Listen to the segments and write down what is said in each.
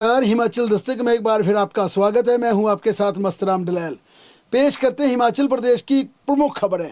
यार हिमाचल दस्तक में एक बार फिर आपका स्वागत है। मैं हूं आपके साथ मस्तराम डलैल। पेश करते हैं हिमाचल प्रदेश की प्रमुख खबरें।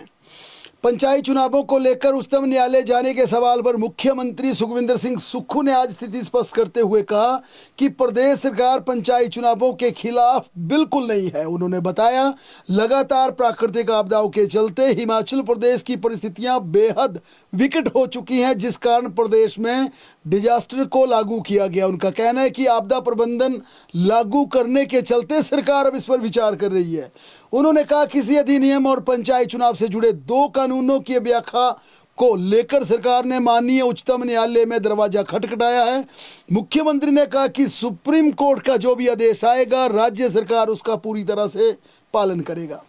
पंचायत चुनावों को लेकर उच्चतम न्यायालय जाने के सवाल पर मुख्यमंत्री सुखविंदर सिंह सुक्खू ने आज स्थिति स्पष्ट करते हुए कहा कि प्रदेश सरकार पंचायत चुनावों के खिलाफ बिल्कुल नहीं है। उन्होंने बताया, लगातार प्राकृतिक आपदाओं के चलते हिमाचल प्रदेश की परिस्थितियां बेहद विकट हो चुकी हैं, जिस कारण प्रदेश में डिजास्टर को लागू किया गया। उनका कहना है कि आपदा प्रबंधन लागू करने के चलते सरकार अब इस पर विचार कर रही है। उन्होंने कहा, किसी अधिनियम और पंचायत चुनाव से जुड़े दो कानूनों की व्याख्या को लेकर सरकार ने माननीय उच्चतम न्यायालय में दरवाजा खटखटाया है। मुख्यमंत्री ने कहा कि सुप्रीम कोर्ट का जो भी आदेश आएगा, राज्य सरकार उसका पूरी तरह से पालन करेगा।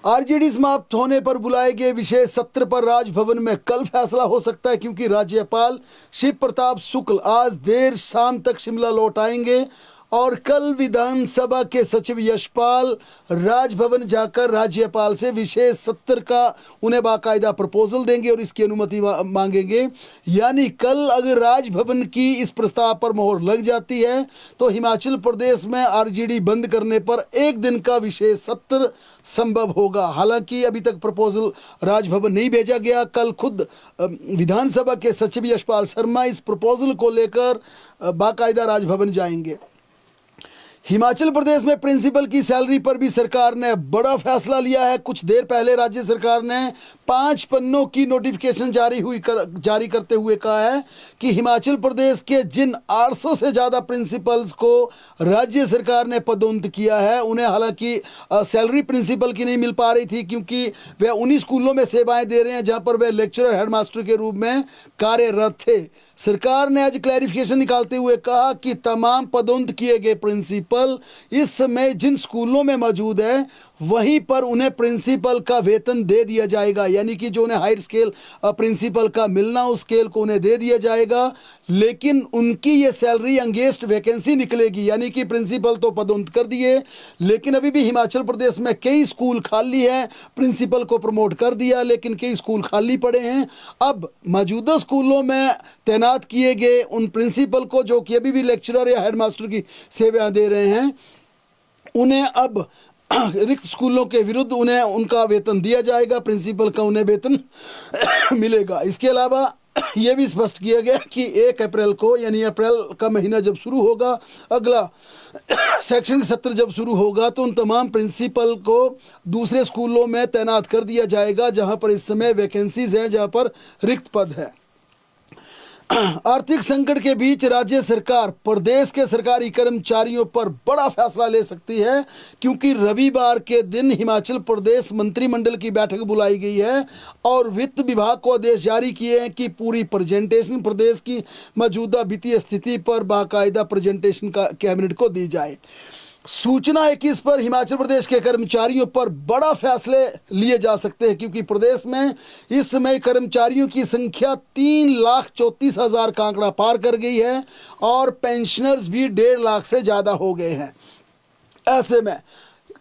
आरजेडी समाप्त होने पर बुलाए गए विशेष सत्र पर राजभवन में कल फैसला हो सकता है, क्योंकि राज्यपाल शिव प्रताप शुक्ल आज देर शाम तक शिमला लौट आएंगे और कल विधानसभा के सचिव यशपाल राजभवन जाकर राज्यपाल से विशेष सत्र का उन्हें बाकायदा प्रपोजल देंगे और इसकी अनुमति मांगेंगे। यानी कल अगर राजभवन की इस प्रस्ताव पर मोहर लग जाती है तो हिमाचल प्रदेश में आरजेडी बंद करने पर एक दिन का विशेष सत्र संभव होगा। हालांकि अभी तक प्रपोजल राजभवन नहीं भेजा गया। कल खुद विधानसभा के सचिव यशपाल शर्मा इस प्रपोजल को लेकर बाकायदा राजभवन जाएंगे। हिमाचल प्रदेश में प्रिंसिपल की सैलरी पर भी सरकार ने बड़ा फैसला लिया है। कुछ देर पहले राज्य सरकार ने 5 पन्नों की नोटिफिकेशन जारी करते हुए कहा है कि हिमाचल प्रदेश के जिन 800 से ज़्यादा प्रिंसिपल्स को राज्य सरकार ने पदोन्नत किया है, उन्हें हालांकि सैलरी प्रिंसिपल की नहीं मिल पा रही थी, क्योंकि वे उन्हीं स्कूलों में सेवाएं दे रहे हैं जहां पर वे लेक्चरर हेडमास्टर के रूप में कार्यरत थे। सरकार ने आज क्लैरिफिकेशन निकालते हुए कहा कि तमाम पदोन्नत किए गए प्रिंसिपल इस समय जिन स्कूलों में मौजूद है वहीं पर उन्हें प्रिंसिपल का वेतन दे दिया जाएगा। यानी कि जो उन्हें हायर स्केल प्रिंसिपल का मिलना, उस स्केल को उन्हें दे दिया जाएगा, लेकिन उनकी ये सैलरी अंगेंस्ट वैकेंसी निकलेगी। यानी कि प्रिंसिपल तो पदोन्नत कर दिए, लेकिन अभी भी हिमाचल प्रदेश में कई स्कूल खाली है। प्रिंसिपल को प्रमोट कर दिया, लेकिन कई स्कूल खाली पड़े हैं। अब मौजूदा स्कूलों में तैनात किए गए उन प्रिंसिपल को, जो कि अभी भी लेक्चरर या हेडमास्टर की सेवाएं दे रहे हैं, उन्हें अब रिक्त स्कूलों के विरुद्ध उन्हें उनका वेतन दिया जाएगा, प्रिंसिपल का उन्हें वेतन मिलेगा। इसके अलावा यह भी स्पष्ट किया गया कि 1 अप्रैल को, यानी अप्रैल का महीना जब शुरू होगा, अगला शैक्षणिक सत्र जब शुरू होगा, तो उन तमाम प्रिंसिपल को दूसरे स्कूलों में तैनात कर दिया जाएगा जहां पर इस समय वैकेंसीज हैं, जहां पर रिक्त पद है। आर्थिक संकट के बीच राज्य सरकार प्रदेश के सरकारी कर्मचारियों पर बड़ा फैसला ले सकती है, क्योंकि रविवार के दिन हिमाचल प्रदेश मंत्रिमंडल की बैठक बुलाई गई है और वित्त विभाग को आदेश जारी किए हैं कि पूरी प्रेजेंटेशन प्रदेश की मौजूदा वित्तीय स्थिति पर बाकायदा प्रेजेंटेशन का कैबिनेट को दी जाए। सूचना है कि इस पर हिमाचल प्रदेश के कर्मचारियों पर बड़ा फैसले लिए जा सकते हैं, क्योंकि प्रदेश में इस समय कर्मचारियों की संख्या 3,34,000 का आंकड़ा पार कर गई है और पेंशनर्स भी 1.5 लाख से ज़्यादा हो गए हैं। ऐसे में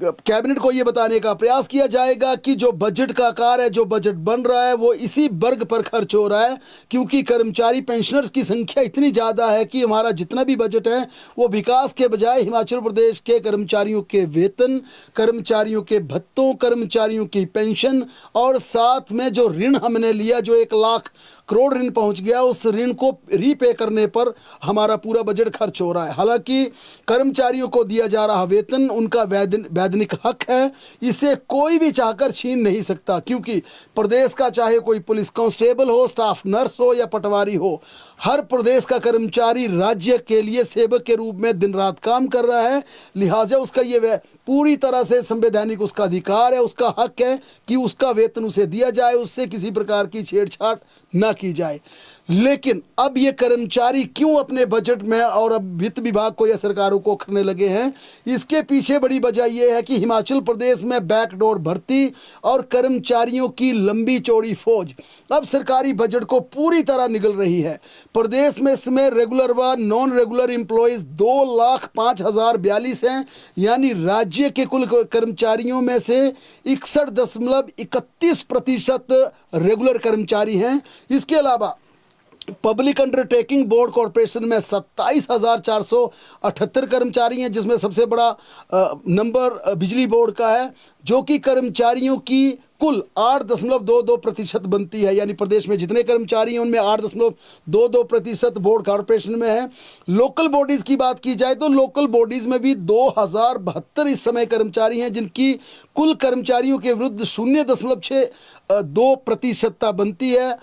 कैबिनेट को यह बताने का प्रयास किया जाएगा कि जो बजट का आकार है, जो बजट बन रहा है, वो इसी वर्ग पर खर्च हो रहा है, क्योंकि कर्मचारी पेंशनर्स की संख्या इतनी ज़्यादा है कि हमारा जितना भी बजट है वो विकास के बजाय हिमाचल प्रदेश के कर्मचारियों के वेतन, कर्मचारियों के भत्तों, कर्मचारियों की पेंशन और साथ में जो ऋण हमने लिया, जो 1 लाख करोड़ ऋण पहुंच गया, उस ऋण को रीपे करने पर हमारा पूरा बजट खर्च हो रहा है। हालांकि कर्मचारियों को दिया जा रहा वेतन उनका वैधानिक हक है, इसे कोई भी चाहकर छीन नहीं सकता, क्योंकि प्रदेश का चाहे कोई पुलिस कांस्टेबल हो, स्टाफ नर्स हो या पटवारी हो, हर प्रदेश का कर्मचारी राज्य के लिए सेवक के रूप में दिन रात काम कर रहा है। लिहाजा उसका ये पूरी तरह से संवैधानिक उसका अधिकार है, उसका हक है कि उसका वेतन उसे दिया जाए, उससे किसी प्रकार की छेड़छाड़ ना की जाए। लेकिन अब ये कर्मचारी क्यों अपने बजट में और अब वित्त विभाग को या सरकारों को करने लगे हैं, इसके पीछे बड़ी वजह यह है कि हिमाचल प्रदेश में बैकडोर भर्ती और कर्मचारियों की लंबी चौड़ी फौज अब सरकारी बजट को पूरी तरह निगल रही है। प्रदेश में इसमें रेगुलर व नॉन रेगुलर एम्प्लॉयज 2,05,042 हैं, यानी राज्य के कुल कर्मचारियों में से 61.31% रेगुलर कर्मचारी हैं। इसके अलावा पब्लिक अंडरटेकिंग बोर्ड कॉरपोरेशन में 27,478 कर्मचारी हैं, जिसमें सबसे बड़ा नंबर बिजली बोर्ड का है, जो कि कर्मचारियों की कुल 8.22% बनती है। यानी प्रदेश में जितने कर्मचारी हैं उनमें 8.22% बोर्ड कॉरपोरेशन में है। लोकल बॉडीज़ की बात की जाए तो लोकल बॉडीज़ में भी 2072 इस समय कर्मचारी हैं, जिनकी कुल कर्मचारियों के विरुद्ध 0.62% बनती है।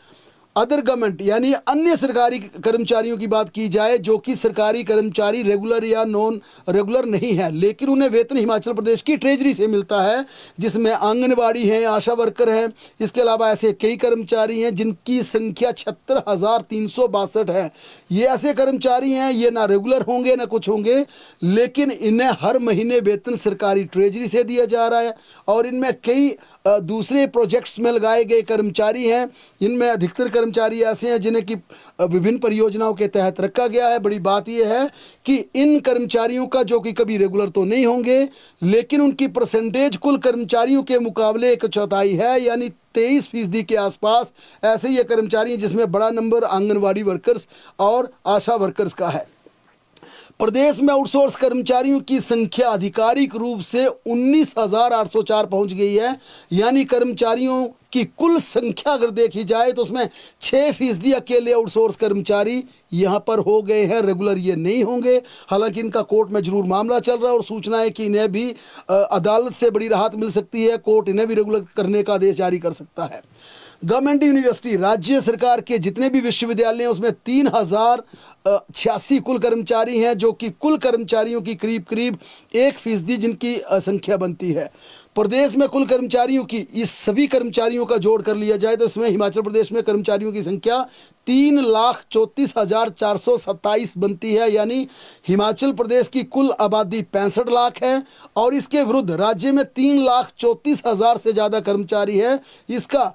अदर गवर्नमेंट यानी अन्य सरकारी कर्मचारियों की बात की जाए, जो कि सरकारी कर्मचारी रेगुलर या नॉन रेगुलर नहीं है, लेकिन उन्हें वेतन हिमाचल प्रदेश की ट्रेजरी से मिलता है, जिसमें आंगनबाड़ी हैं, आशा वर्कर हैं। इसके अलावा ऐसे कई कर्मचारी हैं जिनकी संख्या 76,362 है। ये ऐसे कर्मचारी हैं, ये ना रेगुलर होंगे ना कुछ होंगे, लेकिन इन्हें हर महीने वेतन सरकारी ट्रेजरी से दिया जा रहा है। और इनमें कई दूसरे प्रोजेक्ट्स में लगाए गए कर्मचारी हैं। इनमें अधिकतर कर्मचारी ऐसे हैं जिन्हें कि विभिन्न परियोजनाओं के तहत रखा गया है। बड़ी बात यह है कि इन कर्मचारियों का, जो कि कभी रेगुलर तो नहीं होंगे, लेकिन उनकी परसेंटेज कुल कर्मचारियों के मुकाबले 1/4 है, यानी 23% के आसपास ऐसे ये कर्मचारी हैं, जिसमें बड़ा नंबर आंगनवाड़ी वर्कर्स और आशा वर्कर्स का है। प्रदेश में आउटसोर्स कर्मचारियों की संख्या आधिकारिक रूप से 19,804 पहुंच गई है। यानी कर्मचारियों की कुल संख्या अगर देखी जाए तो उसमें 6% अकेले आउटसोर्स कर्मचारी यहां पर हो गए हैं, रेगुलर ये नहीं होंगे। हालांकि इनका कोर्ट में जरूर मामला चल रहा है और सूचना है कि इन्हें भी अदालत से बड़ी राहत मिल सकती है, कोर्ट इन्हें भी रेगुलर करने का आदेश जारी कर सकता है। गवर्नमेंट यूनिवर्सिटी, राज्य सरकार के जितने भी विश्वविद्यालय हैं उसमें 3,086 कुल कर्मचारी हैं, जो कि कुल कर्मचारियों की करीब करीब 1% जिनकी संख्या बनती है। प्रदेश में कुल कर्मचारियों की, इस सभी कर्मचारियों का जोड़ कर लिया जाए तो इसमें हिमाचल प्रदेश में कर्मचारियों की संख्या 3,34,427 बनती है। यानी हिमाचल प्रदेश की कुल आबादी 65 लाख है और इसके विरुद्ध राज्य में 3,34,000 से ज़्यादा कर्मचारी है। इसका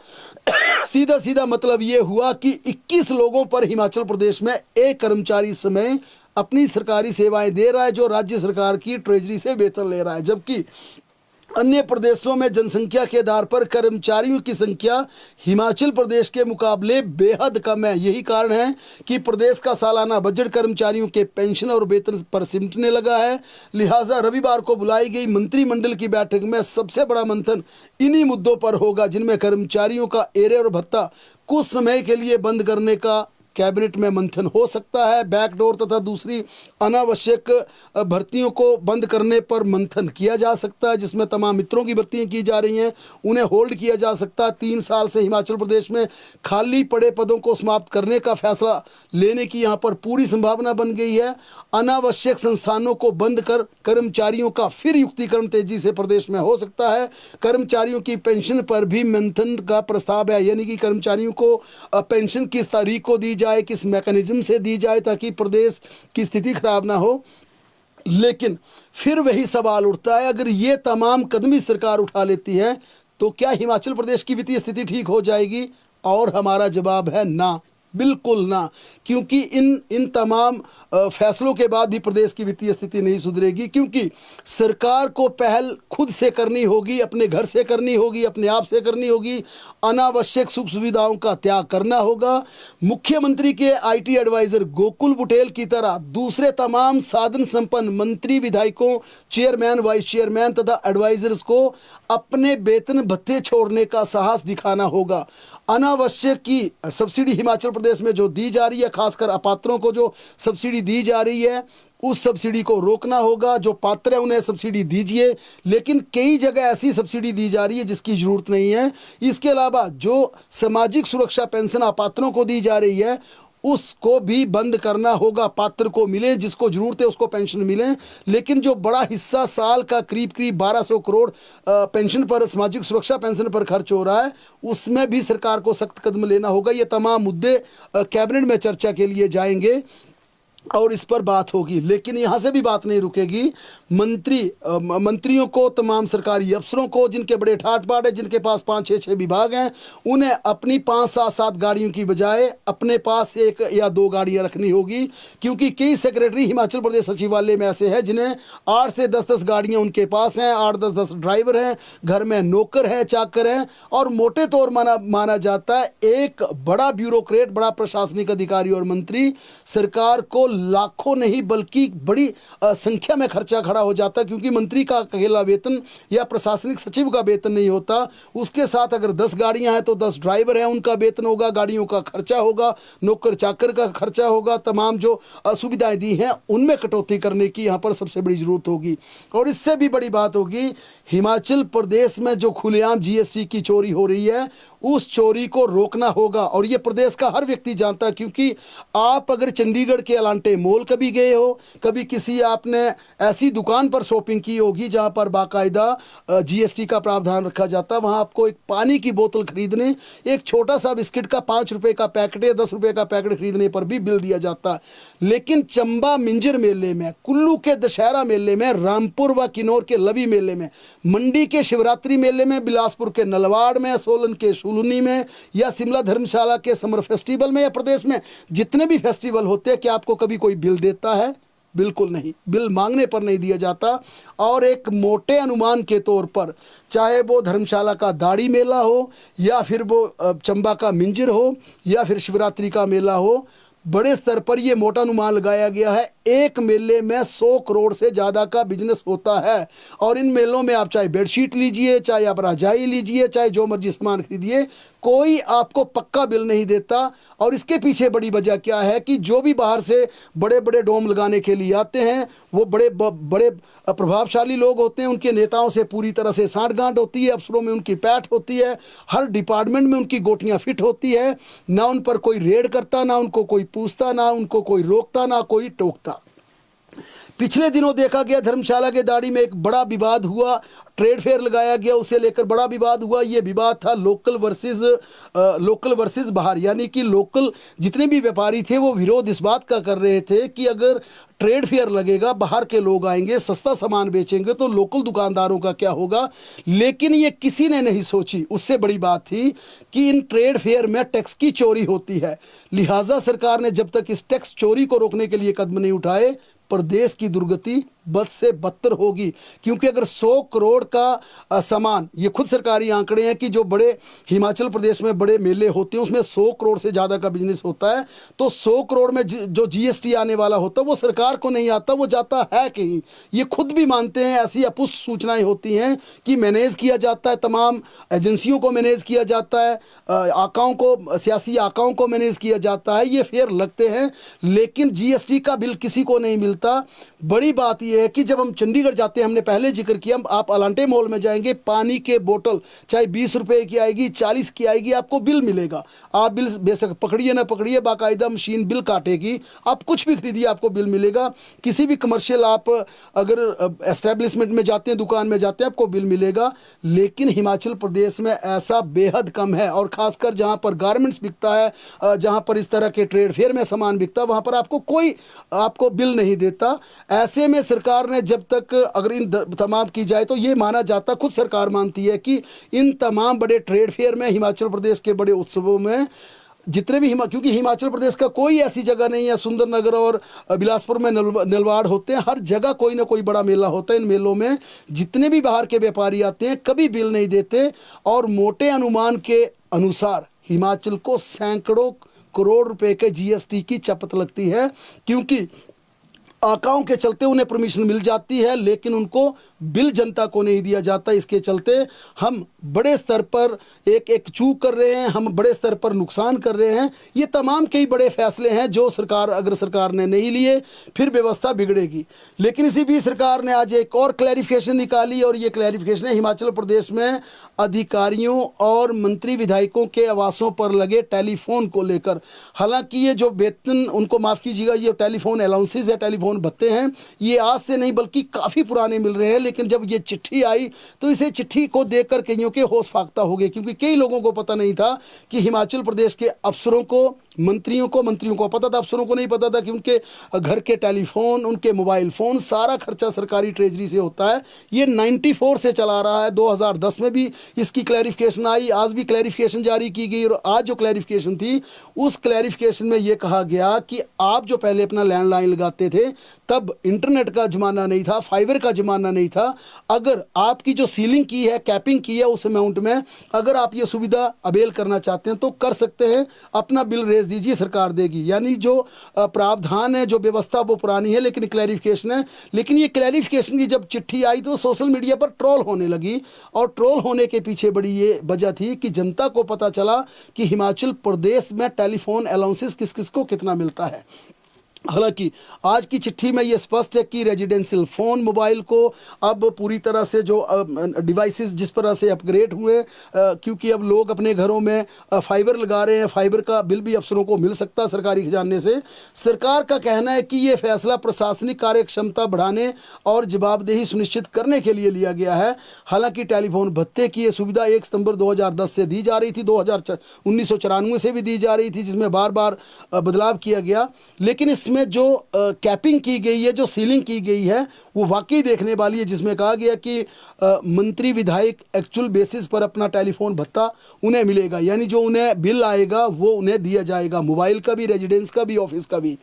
सीधा सीधा मतलब ये हुआ कि 21 लोगों पर हिमाचल प्रदेश में एक कर्मचारी इस समय अपनी सरकारी सेवाएं दे रहा है, जो राज्य सरकार की ट्रेजरी से वेतन ले रहा है। जबकि अन्य प्रदेशों में जनसंख्या के आधार पर कर्मचारियों की संख्या हिमाचल प्रदेश के मुकाबले बेहद कम है। यही कारण है कि प्रदेश का सालाना बजट कर्मचारियों के पेंशन और वेतन पर सिमटने लगा है। लिहाजा रविवार को बुलाई गई मंत्रिमंडल की बैठक में सबसे बड़ा मंथन इन्हीं मुद्दों पर होगा, जिनमें कर्मचारियों का एरियर और भत्ता कुछ समय के लिए बंद करने का कैबिनेट में मंथन हो सकता है। बैकडोर तथा दूसरी अनावश्यक भर्तियों को बंद करने पर मंथन किया जा सकता है, जिसमें तमाम मित्रों की भर्तियां की जा रही हैं उन्हें होल्ड किया जा सकता है। 3 साल से हिमाचल प्रदेश में खाली पड़े पदों को समाप्त करने का फैसला लेने की यहाँ पर पूरी संभावना बन गई है। अनावश्यक संस्थानों को बंद कर कर्मचारियों का फिर युक्तिकरण तेजी से प्रदेश में हो सकता है। कर्मचारियों की पेंशन पर भी मंथन का प्रस्ताव है, यानी कि कर्मचारियों को पेंशन किस तारीख को दी जाए, किस मैकेनिज्म से दी जाए ताकि प्रदेश की स्थिति खराब ना हो। लेकिन फिर वही सवाल उठता है, अगर ये तमाम कदम ही सरकार उठा लेती है तो क्या हिमाचल प्रदेश की वित्तीय स्थिति ठीक हो जाएगी? और हमारा जवाब है ना, बिल्कुल ना। क्योंकि इन तमाम फैसलों के बाद भी प्रदेश की वित्तीय स्थिति नहीं सुधरेगी, क्योंकि सरकार को पहल खुद से करनी होगी, अपने घर से करनी होगी, अपने आप से करनी होगी। अनावश्यक सुख सुविधाओं का त्याग करना होगा। मुख्यमंत्री के आईटी एडवाइजर गोकुल बुटेल की तरह दूसरे तमाम साधन संपन्न मंत्री, विधायकों, चेयरमैन, वाइस चेयरमैन तथा एडवाइजर्स को अपने वेतन भत्ते छोड़ने का साहस दिखाना होगा। अनावश्यक की सब्सिडी हिमाचल प्रदेश में जो दी जा रही है, खासकर अपात्रों को जो सब्सिडी दी जा रही है, उस सब्सिडी को रोकना होगा। जो पात्र है उन्हें सब्सिडी दीजिए, लेकिन कई जगह ऐसी सब्सिडी दी जा रही है जिसकी जरूरत नहीं है। इसके अलावा जो सामाजिक सुरक्षा पेंशन अपात्रों को दी जा रही है उसको भी बंद करना होगा। पात्र को मिले, जिसको जरूरत है उसको पेंशन मिले, लेकिन जो बड़ा हिस्सा साल का करीब 1200 करोड़ पेंशन पर, सामाजिक सुरक्षा पेंशन पर खर्च हो रहा है, उसमें भी सरकार को सख्त कदम लेना होगा। ये तमाम मुद्दे कैबिनेट में चर्चा के लिए जाएंगे। और इस पर बात होगी। लेकिन यहाँ से भी बात नहीं रुकेगी। मंत्रियों को, तमाम सरकारी अफसरों को, जिनके बड़े ठाट बाट है, जिनके पास 5-6 विभाग हैं, उन्हें अपनी 5-7 गाड़ियों की बजाय अपने पास 1 या 2 गाड़ियाँ रखनी होगी। क्योंकि कई सेक्रेटरी हिमाचल प्रदेश सचिवालय में ऐसे हैं जिन्हें 8 से 10-10 गाड़ियाँ उनके पास हैं, 8-10 ड्राइवर हैं, घर में नौकर हैं, चाकर हैं, और मोटे तौर माना जाता है एक बड़ा ब्यूरोक्रेट, बड़ा प्रशासनिक अधिकारी और मंत्री सरकार को लाखों नहीं बल्कि बड़ी संख्या में खर्चा खड़ा हो जाता है। क्योंकि मंत्री का अकेला वेतन या प्रशासनिक सचिव का वेतन नहीं होता, उसके साथ अगर 10 गाड़ियां हैं तो 10 ड्राइवर हैं, उनका वेतन होगा, गाड़ियों का खर्चा होगा, नौकर चाकर का खर्चा होगा, तमाम जो सुविधाएं दी हैं उनमें कटौती करने की यहाँ पर सबसे बड़ी जरूरत होगी। और इससे भी बड़ी बात होगी, हिमाचल प्रदेश में जो खुलेआम जीएसटी की चोरी हो रही है, उस चोरी को रोकना होगा। और ये प्रदेश का हर व्यक्ति जानता है। क्योंकि आप अगर चंडीगढ़ के अलांटे मॉल कभी गए हो, कभी किसी आपने ऐसी दुकान पर शॉपिंग की होगी जहां पर बाकायदा जीएसटी का प्रावधान रखा जाता है, वहां आपको एक पानी की बोतल खरीदने, एक छोटा सा बिस्किट का 5 रुपए का पैकेट या 10 रुपए का पैकेट खरीदने पर भी बिल दिया जाता है। लेकिन चंबा मिंजर मेले में, कुल्लू के दशहरा मेले में, रामपुर व किन्नौर के लवी मेले में, मंडी के शिवरात्रि मेले में, बिलासपुर के नलवाड़ में, सोलन के शुलुनी में, या शिमला धर्मशाला के समर फेस्टिवल में, या प्रदेश में जितने भी फेस्टिवल होते हैं, क्या आपको कभी कोई बिल देता है? बिल्कुल नहीं। बिल मांगने पर नहीं दिया जाता। और एक मोटे अनुमान के तौर पर, चाहे वो धर्मशाला का दाढ़ी मेला हो, या फिर वो चंबा का मिंजर हो, या फिर शिवरात्रि का मेला हो, बड़े स्तर पर यह मोटा अनुमान लगाया गया है, एक मेले में 100 करोड़ से ज़्यादा का बिजनेस होता है। और इन मेलों में आप चाहे बेडशीट लीजिए, चाहे आप रजाई लीजिए, चाहे जो मर्जी सामान खरीदिए, कोई आपको पक्का बिल नहीं देता। और इसके पीछे बड़ी वजह क्या है कि जो भी बाहर से बड़े बड़े डोम लगाने के लिए आते हैं, वो बड़े बड़े प्रभावशाली लोग होते हैं, उनके नेताओं से पूरी तरह से साँठगांठ होती है, अफसरों में उनकी पैठ होती है, हर डिपार्टमेंट में उनकी गोटियाँ फिट होती है। ना उन पर कोई रेड करता, ना उनको कोई पूछता, ना उनको कोई रोकता, ना कोई टोकता। पिछले दिनों देखा गया, धर्मशाला के दाढ़ी में एक बड़ा विवाद हुआ, ट्रेड फेयर लगाया गया, उसे लेकर बड़ा विवाद हुआ। ये विवाद था लोकल वर्सेस बाहर, यानी कि लोकल जितने भी व्यापारी थे वो विरोध इस बात का कर रहे थे कि अगर ट्रेड फेयर लगेगा, बाहर के लोग आएंगे, सस्ता सामान बेचेंगे, तो लोकल दुकानदारों का क्या होगा। लेकिन ये किसी ने नहीं सोची। उससे बड़ी बात थी कि इन ट्रेड फेयर में टैक्स की चोरी होती है, लिहाजा सरकार ने जब तक इस टैक्स चोरी को रोकने के लिए कदम नहीं उठाए, प्रदेश की दुर्गति बद से बदतर होगी। क्योंकि अगर 100 करोड़ का सामान, ये खुद सरकारी आंकड़े हैं कि जो बड़े हिमाचल प्रदेश में बड़े मेले होते हैं उसमें 100 करोड़ से ज़्यादा का बिजनेस होता है, तो 100 करोड़ में जो जीएसटी आने वाला होता है वो सरकार को नहीं आता, वो जाता है कहीं। ये खुद भी मानते हैं। ऐसी अपुष्ट सूचनाएं होती हैं कि मैनेज किया जाता है, तमाम एजेंसियों को मैनेज किया जाता है, आकाओं को, सियासी आकाओं को मैनेज किया जाता है, ये फेयर लगते हैं, लेकिन जीएसटी का बिल किसी को नहीं मिलता। बड़ी बात यह है कि जब हम चंडीगढ़ जाते हैं, हमने पहले जिक्र किया, आप अलांटे मॉल में जाएंगे, पानी के बोतल चाहे 20 रुपए की आएगी, 40 की आएगी, आपको बिल मिलेगा। आप बिल बेशक पकड़िए ना पकड़िए, बाकायदा मशीन बिल काटेगी, आप कुछ भी खरीदिए आपको बिल मिलेगा। किसी भी कमर्शियल आप अगर एस्टेब्लिशमेंट में जाते हैं, दुकान में जाते हैं, आपको बिल मिलेगा। लेकिन हिमाचल प्रदेश में ऐसा बेहद कम है। और खासकर जहां पर गारमेंट्स बिकता है, जहां पर इस तरह के ट्रेड फेयर में सामान बिकता है, वहां पर आपको बिल नहीं देता। ऐसे में सरकार ने जब तक, अगर इन तमाम की जाए तो ये माना जाता, खुद सरकार मानती है कि इन तमाम बड़े ट्रेड फेयर में, हिमाचल प्रदेश के बड़े उत्सवों में जितने भी क्योंकि हिमाचल प्रदेश का कोई ऐसी जगह नहीं है, सुंदरनगर और बिलासपुर में नलवाड़ होते हैं, हर जगह कोई ना कोई बड़ा मेला होता है। इन मेलों में जितने भी बाहर के व्यापारी आते हैं, कभी बिल नहीं देते। और मोटे अनुमान के अनुसार हिमाचल को सैकड़ों करोड़ रुपए के जीएसटी की चपत लगती है। क्योंकि आकाओं के चलते उन्हें परमिशन मिल जाती है, लेकिन उनको बिल जनता को नहीं दिया जाता। इसके चलते हम बड़े स्तर पर एक चूक कर रहे हैं, हम बड़े स्तर पर नुकसान कर रहे हैं। ये तमाम कई बड़े फैसले हैं जो अगर सरकार ने नहीं लिए, फिर व्यवस्था बिगड़ेगी। लेकिन इसी बीच सरकार ने आज एक और क्लैरिफिकेशन निकाली, और ये क्लैरिफिकेशन है हिमाचल प्रदेश में अधिकारियों और मंत्री विधायकों के आवासों पर लगे टेलीफोन को लेकर। हालांकि ये जो वेतन, उनको माफ़ कीजिएगा, ये टेलीफोन अलाउंसेज है, टेलीफोन भत्ते हैं, ये आज से नहीं बल्कि काफ़ी पुराने मिल रहे हैं। लेकिन जब ये चिट्ठी आई तो इसे चिट्ठी को देखकर कईयों अधिकारियों के होश फाख्ता हो गए, क्योंकि कई लोगों को पता नहीं था कि हिमाचल प्रदेश के अफसरों को, मंत्रियों को पता था, अफसरों को नहीं पता था कि उनके घर के टेलीफोन, उनके मोबाइल फ़ोन, सारा खर्चा सरकारी ट्रेजरी से होता है। ये 94 से चला रहा है। 2010 में भी इसकी क्लैरिफिकेशन आई, आज भी क्लैरिफिकेशन जारी की गई, और आज जो क्लैरिफिकेशन थी उस क्लैरिफिकेशन में ये कहा गया कि आप जो पहले अपना लैंडलाइन लगाते थे तब इंटरनेट का ज़माना नहीं था, फाइबर का ज़माना नहीं था। अगर आपकी जो सीलिंग की है, कैपिंग की है उस अमाउंट में, अगर आप ये सुविधा अवेल करना चाहते हैं तो कर सकते हैं, अपना बिल रेज दीजिए, सरकार देगी। यानी जो प्रावधान है, जो व्यवस्था वो पुरानी है लेकिन क्लैरिफिकेशन है। लेकिन ये क्लैरिफिकेशन की जब चिट्ठी आई तो सोशल मीडिया पर ट्रोल होने लगी, और ट्रोल होने के पीछे बड़ी ये वजह थी कि जनता को पता चला कि हिमाचल प्रदेश में टेलीफोन अलाउंसेस किस किस को कितना मिलता है। हालांकि आज की चिट्ठी में ये स्पष्ट है कि रेजिडेंशियल फ़ोन मोबाइल को अब पूरी तरह से जो डिवाइसेस जिस तरह से अपग्रेड हुए, क्योंकि अब लोग अपने घरों में फाइबर लगा रहे हैं, फाइबर का बिल भी अफसरों को मिल सकता है सरकारी खजाने से। सरकार का कहना है कि ये फैसला प्रशासनिक कार्य क्षमता बढ़ाने और जवाबदेही सुनिश्चित करने के लिए लिया गया है। हालांकि टेलीफोन भत्ते की ये सुविधा 1 सितंबर 2010 से दी जा रही थी, 1994 से भी दी जा रही थी, जिसमें बार बार बदलाव किया गया। लेकिन इसमें जो कैपिंग की गई है, जो सीलिंग की गई है, वो वाकई देखने वाली है, जिसमें कहा गया कि मंत्री विधायक एक्चुअल बेसिस पर अपना टेलीफोन भत्ता उन्हें मिलेगा, यानी जो उन्हें बिल आएगा वो उन्हें दिया जाएगा, मोबाइल का भी, रेजिडेंस का भी, ऑफिस का भी।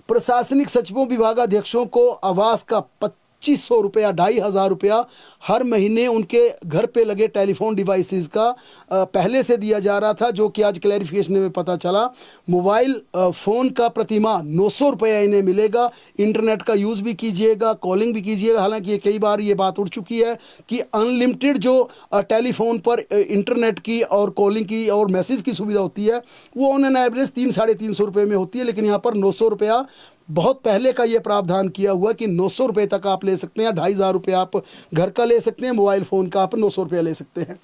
प्रशासनिक सचिवों, विभागाध्यक्षों को आवास का 2500 रुपया, 2500 रुपया हर महीने उनके घर पे लगे टेलीफोन डिवाइसेस का पहले से दिया जा रहा था, जो कि आज क्लैरिफिकेशन में पता चला। मोबाइल फ़ोन का प्रतिमाह 900 रुपया इन्हें मिलेगा। इंटरनेट का यूज़ भी कीजिएगा, कॉलिंग भी कीजिएगा। हालांकि ये कई बार ये बात उठ चुकी है कि अनलिमिटेड जो टेलीफोन पर इंटरनेट की और कॉलिंग की और मैसेज की सुविधा होती है वो ऑन एन एवरेज 300-350 रुपये में होती है, लेकिन यहाँ पर 900 रुपया बहुत पहले का ये प्रावधान किया हुआ कि 900 रुपये तक आप ले सकते हैं। 2500 रुपये आप घर का ले सकते हैं, मोबाइल फ़ोन का आप 900 रुपया ले सकते हैं।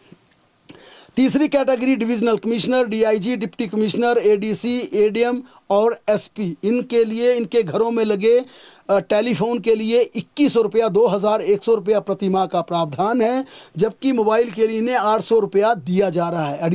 तीसरी category divisional commissioner, DIG, deputy commissioner, ADC, ADM और एसपी, इनके लिए इनके घरों में लगे टेलीफोन के लिए 2100 रुपया, 2100 रुपया प्रतिमाह का प्रावधान है, जबकि मोबाइल के लिए इन्हें 800 रुपया दिया जा रहा है।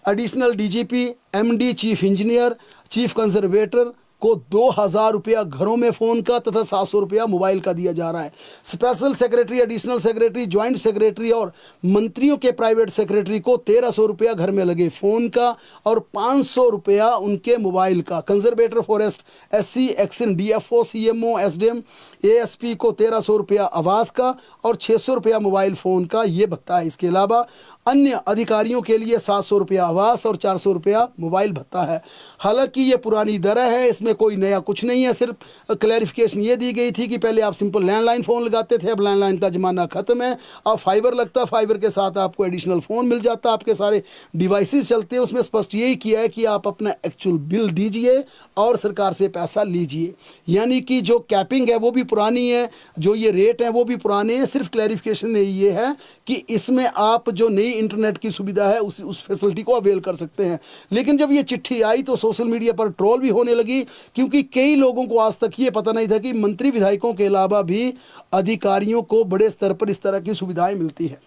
Additional DGP, MD, chief engineer, chief conservator को 2000 रुपया घरों में फ़ोन का तथा 700 रुपया मोबाइल का दिया जा रहा है। Special secretary, additional secretary, joint secretary और मंत्रियों के प्राइवेट सेक्रेटरी को 1300 रुपया घर में लगे फ़ोन का और 500 रुपया उनके मोबाइल का। Conservator forest, SC, action, DFO, CMO, SDM, ASP को 1300 रुपया आवास का और 600 रुपया मोबाइल फ़ोन का ये भत्ता है। इसके अलावा अन्य अधिकारियों के लिए 700 रुपया आवास और 400 रुपया मोबाइल भत्ता है। हालांकि ये पुरानी दरें है, इसमें कोई नया कुछ नहीं है। सिर्फ क्लैरिफिकेशन ये दी गई थी कि पहले आप सिंपल लैंडलाइन फ़ोन लगाते थे, अब लैंडलाइन का ज़माना ख़त्म है, अब फाइबर लगता, फाइबर के साथ आपको एडिशनल फ़ोन मिल जाता, आपके सारे डिवाइसेस चलते हैं। उसमें स्पष्ट यही किया है कि आप अपना एक्चुअल बिल दीजिए और सरकार से पैसा लीजिए। यानी कि जो कैपिंग है वो भी पुरानी है, जो ये रेट हैं वो भी पुराने हैं। सिर्फ क्लैरिफिकेशन ये है कि इसमें आप जो नई इंटरनेट की सुविधा है उस फैसिलिटी को अवेल कर सकते हैं। लेकिन जब ये चिट्ठी आई तो सोशल मीडिया पर ट्रोल भी होने लगी, क्योंकि कई लोगों को आज तक ये पता नहीं था कि मंत्री विधायकों के अलावा भी अधिकारियों को बड़े स्तर पर इस तरह की सुविधाएं मिलती है।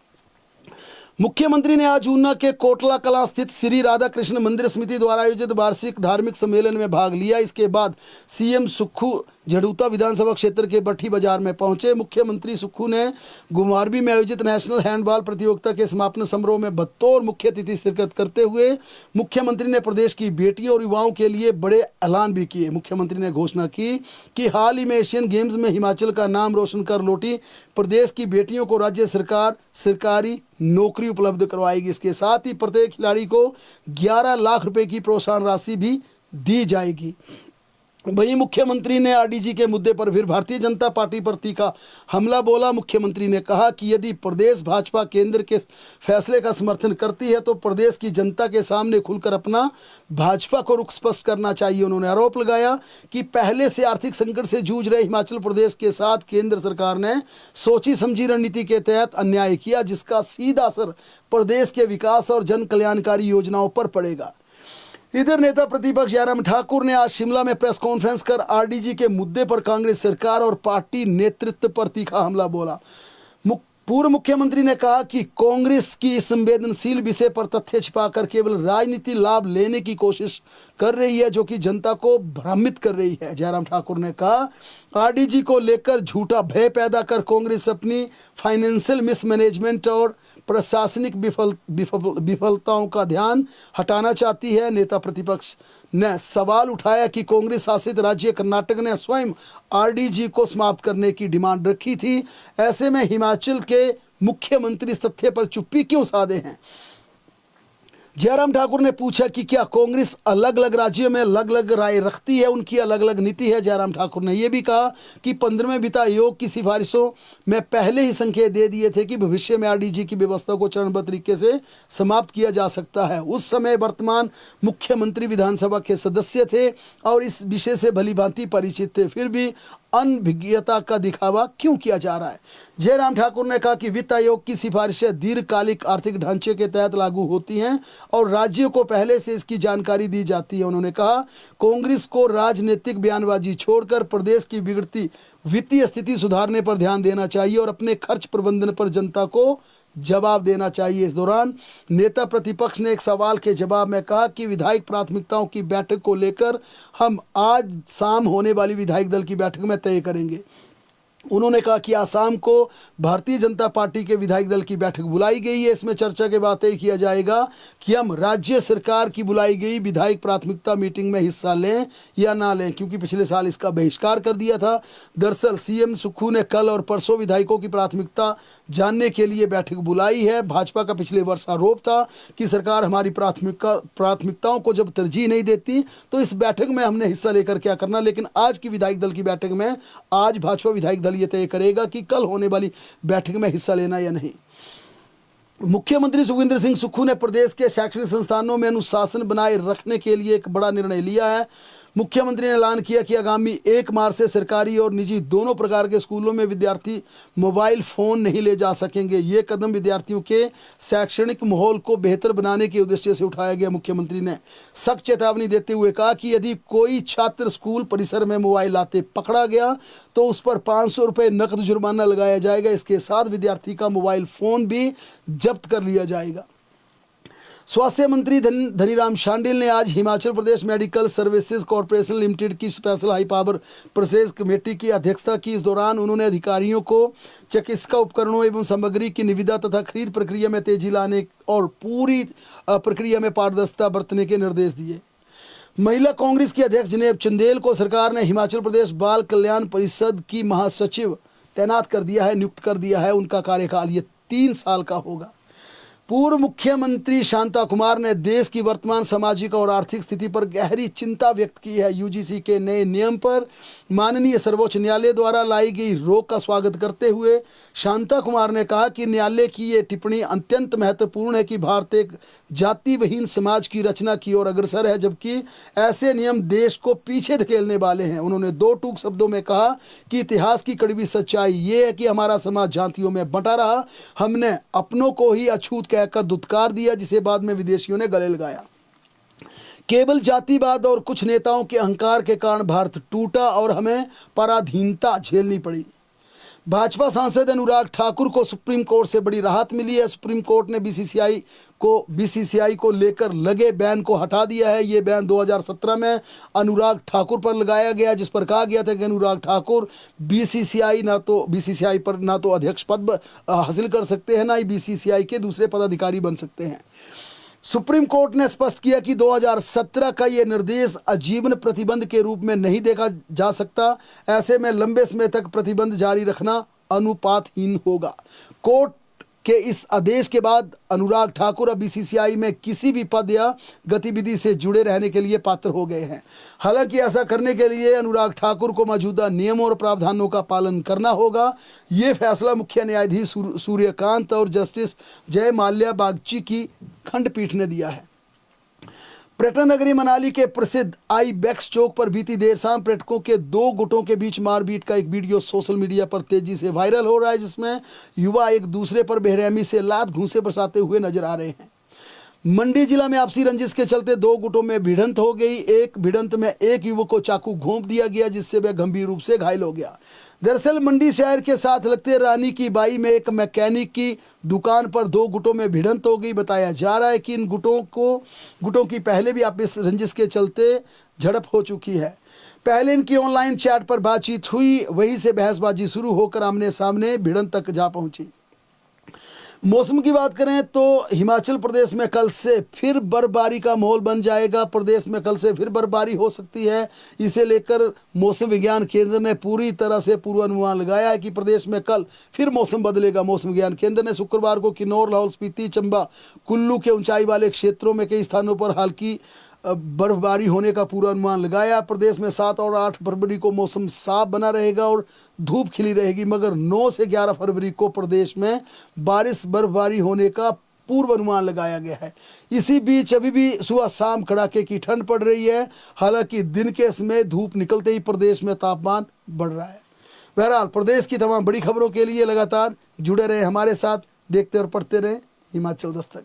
मुख्यमंत्री ने आज ऊना के कोटला कलां स्थित श्री राधा कृष्ण मंदिर समिति द्वारा आयोजित वार्षिक धार्मिक सम्मेलन में भाग लिया। इसके बाद सीएम सुक्खू झड़ूता विधानसभा क्षेत्र के बट्ठी बाजार में पहुंचे। मुख्यमंत्री सुक्खू ने गुमारवी में आयोजित नेशनल हैंडबॉल प्रतियोगिता के समापन समारोह में बतौर मुख्य अतिथि शिरकत करते हुए मुख्यमंत्री ने प्रदेश की बेटियों और युवाओं के लिए बड़े ऐलान भी किए। मुख्यमंत्री ने घोषणा की कि हाल ही में एशियन गेम्स में हिमाचल का नाम रोशन कर लौटी प्रदेश की बेटियों को राज्य सरकार सरकारी नौकरी उपलब्ध करवाएगी। इसके साथ ही प्रत्येक खिलाड़ी को 11 लाख रुपए की प्रोत्साहन राशि भी दी जाएगी। वहीं मुख्यमंत्री ने आरडीजी के मुद्दे पर फिर भारतीय जनता पार्टी पर तीखा हमला बोला। मुख्यमंत्री ने कहा कि यदि प्रदेश भाजपा केंद्र के फैसले का समर्थन करती है तो प्रदेश की जनता के सामने खुलकर अपना भाजपा को रुख स्पष्ट करना चाहिए। उन्होंने आरोप लगाया कि पहले से आर्थिक संकट से जूझ रहे हिमाचल प्रदेश के साथ केंद्र सरकार ने सोची समझी रणनीति के तहत अन्याय किया, जिसका सीधा असर प्रदेश के विकास और जन कल्याणकारी योजनाओं पर पड़ेगा। इधर नेता प्रतिपक्ष जयराम ठाकुर ने आज शिमला में प्रेस कॉन्फ्रेंस कर आरडीजी के मुद्दे पर कांग्रेस सरकार और पार्टी नेतृत्व पर तीखा हमला बोला। पूर्व मुख्यमंत्री ने कहा कि कांग्रेस की इस संवेदनशील विषय पर तथ्य छिपाकर केवल राजनीति लाभ लेने की कोशिश कर रही है, जो कि जनता को भ्रमित कर रही है। जयराम ठाकुर ने कहा, आरडीजी को लेकर झूठा भय पैदा कर कांग्रेस अपनी फाइनेंशियल मिसमैनेजमेंट और प्रशासनिक विफलताओं का ध्यान हटाना चाहती है। नेता प्रतिपक्ष ने सवाल उठाया कि कांग्रेस शासित राज्य कर्नाटक ने स्वयं आरडीजी को समाप्त करने की डिमांड रखी थी। ऐसे में हिमाचल के मुख्यमंत्री इस तथ्य पर चुप्पी क्यों साधे हैं। जयराम ठाकुर ने पूछा कि क्या कांग्रेस अलग अलग राज्यों में अलग अलग राय रखती है, उनकी अलग अलग नीति है। जयराम ठाकुर ने यह भी कहा कि 15वें वित्त आयोग की सिफारिशों में पहले ही संकेत दे दिए थे कि भविष्य में आरडीजी की व्यवस्था को चरणबद्ध तरीके से समाप्त किया जा सकता है। उस समय वर्तमान मुख्यमंत्री विधानसभा के सदस्य थे और इस विषय से भली भांति परिचित थे, फिर भी अनभिज्ञता का दिखावा क्यों किया जा रहा है। जयराम ठाकुर ने कहा कि वित्त आयोग की सिफारिशें दीर्घकालिक आर्थिक ढांचे के तहत लागू होती हैं और राज्यों को पहले से इसकी जानकारी दी जाती है। उन्होंने कहा, कांग्रेस को राजनीतिक बयानबाजी छोड़कर प्रदेश की बिगड़ती वित्तीय स्थिति सुधारने पर ध्यान देना चाहिए और अपने खर्च प्रबंधन पर जनता को जवाब देना चाहिए। इस दौरान नेता प्रतिपक्ष ने एक सवाल के जवाब में कहा कि विधायक प्राथमिकताओं की बैठक को लेकर हम आज शाम होने वाली विधायक दल की बैठक में तय करेंगे। उन्होंने कहा कि आसाम को भारतीय जनता पार्टी के विधायक दल की बैठक बुलाई गई है। इसमें चर्चा के बाद तय किया जाएगा कि हम राज्य सरकार की बुलाई गई विधायक प्राथमिकता मीटिंग में हिस्सा लें या ना लें, क्योंकि पिछले साल इसका बहिष्कार कर दिया था। दरअसल सीएम सुक्खू ने कल और परसों विधायकों की प्राथमिकता जानने के लिए बैठक बुलाई है। भाजपा का पिछले वर्ष आरोप था कि सरकार हमारी प्राथमिकताओं को जब तरजीह नहीं देती तो इस बैठक में हमने हिस्सा लेकर क्या करना। लेकिन आज की विधायक दल की बैठक में आज भाजपा विधायक दल ये तय करेगा कि कल होने वाली बैठक में हिस्सा लेना या नहीं। मुख्यमंत्री सुखविंदर सिंह सुक्खू ने प्रदेश के शैक्षणिक संस्थानों में अनुशासन बनाए रखने के लिए एक बड़ा निर्णय लिया है। मुख्यमंत्री ने ऐलान किया कि आगामी 1 मार्च से सरकारी और निजी दोनों प्रकार के स्कूलों में विद्यार्थी मोबाइल फ़ोन नहीं ले जा सकेंगे। ये कदम विद्यार्थियों के शैक्षणिक माहौल को बेहतर बनाने के उद्देश्य से उठाया गया। मुख्यमंत्री ने सख्त चेतावनी देते हुए कहा कि यदि कोई छात्र स्कूल परिसर में मोबाइल लाते पकड़ा गया तो उस पर 500 रुपये नकद जुर्माना लगाया जाएगा। इसके साथ विद्यार्थी का मोबाइल फ़ोन भी जब्त कर लिया जाएगा। स्वास्थ्य मंत्री धनीराम शांडिल ने आज Himachal Pradesh medical services corporation limited की special high power process committee की अध्यक्षता की। इस दौरान उन्होंने अधिकारियों को चिकित्सा उपकरणों एवं सामग्री की निविदा तथा खरीद प्रक्रिया में तेजी लाने और पूरी प्रक्रिया में पारदर्शिता बरतने के निर्देश दिए। महिला कांग्रेस की अध्यक्ष जनेब चंदेल को सरकार ने हिमाचल प्रदेश बाल कल्याण परिषद की महासचिव तैनात कर दिया है, नियुक्त कर दिया है। उनका कार्यकाल ये 3 साल का होगा। पूर्व मुख्यमंत्री शांता कुमार ने देश की वर्तमान सामाजिक और आर्थिक स्थिति पर गहरी चिंता व्यक्त की है। यूजीसी के नए नियम पर माननीय सर्वोच्च न्यायालय द्वारा लाई गई रोक का स्वागत करते हुए शांता कुमार ने कहा कि न्यायालय की ये टिप्पणी अत्यंत महत्वपूर्ण है कि भारत एक जाति विहीन समाज की रचना की ओर अग्रसर है, जबकि ऐसे नियम देश को पीछे धकेलने वाले हैं। उन्होंने 2 टूक शब्दों में कहा कि इतिहास की कड़वी सच्चाई ये है कि हमारा समाज जातियों में बंटा रहा। हमने अपनों को ही अछूत कहकर दुत्कार दिया, जिसे बाद में विदेशियों ने गले लगाया। केवल जातिवाद और कुछ नेताओं के अहंकार के कारण भारत टूटा और हमें पराधीनता झेलनी पड़ी। भाजपा सांसद अनुराग ठाकुर को सुप्रीम कोर्ट से बड़ी राहत मिली है। सुप्रीम कोर्ट ने बीसीसीआई को लेकर लगे बैन को हटा दिया है। ये बैन 2017 में अनुराग ठाकुर पर लगाया गया, जिस पर कहा गया था कि अनुराग ठाकुर बीसीसीआई पर ना तो अध्यक्ष पद हासिल कर सकते हैं, ना ही बीसीसीआई के दूसरे पदाधिकारी बन सकते हैं। सुप्रीम कोर्ट ने स्पष्ट किया कि 2017 का ये निर्देश आजीवन प्रतिबंध के रूप में नहीं देखा जा सकता। ऐसे में लंबे समय तक प्रतिबंध जारी रखना अनुपातहीन होगा। कोर्ट के इस आदेश के बाद अनुराग ठाकुर अब बीसीसीआई में किसी भी पद या गतिविधि से जुड़े रहने के लिए पात्र हो गए हैं। हालांकि ऐसा करने के लिए अनुराग ठाकुर को मौजूदा नियमों और प्रावधानों का पालन करना होगा। ये फैसला मुख्य न्यायाधीश सूर्यकांत और जस्टिस जय माल्या बागची की खंडपीठ ने दिया है। पर्यटन नगरी मनाली के प्रसिद्ध आईबेक्स चौक पर बीती देर शाम पर्यटकों के 2 गुटों के बीच मारपीट का एक वीडियो सोशल मीडिया पर तेजी से वायरल हो रहा है, जिसमें युवा एक दूसरे पर बेरहमी से लात घूंसे बरसाते हुए नजर आ रहे हैं। मंडी जिला में आपसी रंजिश के चलते दो गुटों में भिड़ंत हो गई। एक भिड़ंत में एक युवक को चाकू घोंप दिया गया, जिससे वह गंभीर रूप से घायल हो गया। दरअसल मंडी शहर के साथ लगते रानी की बाई में एक मैकेनिक की दुकान पर दो गुटों में भिड़ंत हो गई। बताया जा रहा है कि इन गुटों की पहले भी आपसी रंजिश के चलते झड़प हो चुकी है। पहले इनकी ऑनलाइन चैट पर बातचीत हुई, वहीं से बहसबाजी शुरू होकर आमने सामने भिड़ंत तक जा पहुंची। मौसम की बात करें तो हिमाचल प्रदेश में कल से फिर बर्फबारी का माहौल बन जाएगा। प्रदेश में कल से फिर बर्फबारी हो सकती है। इसे लेकर मौसम विज्ञान केंद्र ने पूरी तरह से पूर्वानुमान लगाया है कि प्रदेश में कल फिर मौसम बदलेगा। मौसम विज्ञान केंद्र ने शुक्रवार को किन्नौर, लाहौल स्पीति, चंबा, कुल्लू के ऊंचाई वाले क्षेत्रों में कई स्थानों पर हल्की बर्फबारी होने का पूर्वानुमान लगाया। प्रदेश में 7 और 8 फरवरी को मौसम साफ बना रहेगा और धूप खिली रहेगी, मगर 9 से 11 फरवरी को प्रदेश में बर्फबारी होने का पूर्वानुमान लगाया गया है। इसी बीच अभी भी सुबह शाम कड़ाके की ठंड पड़ रही है। हालांकि दिन के समय धूप निकलते ही प्रदेश में तापमान बढ़ रहा है। बहरहाल प्रदेश की तमाम बड़ी खबरों के लिए लगातार जुड़े रहे हमारे साथ, देखते और पढ़ते रहे हिमाचल दस्तक।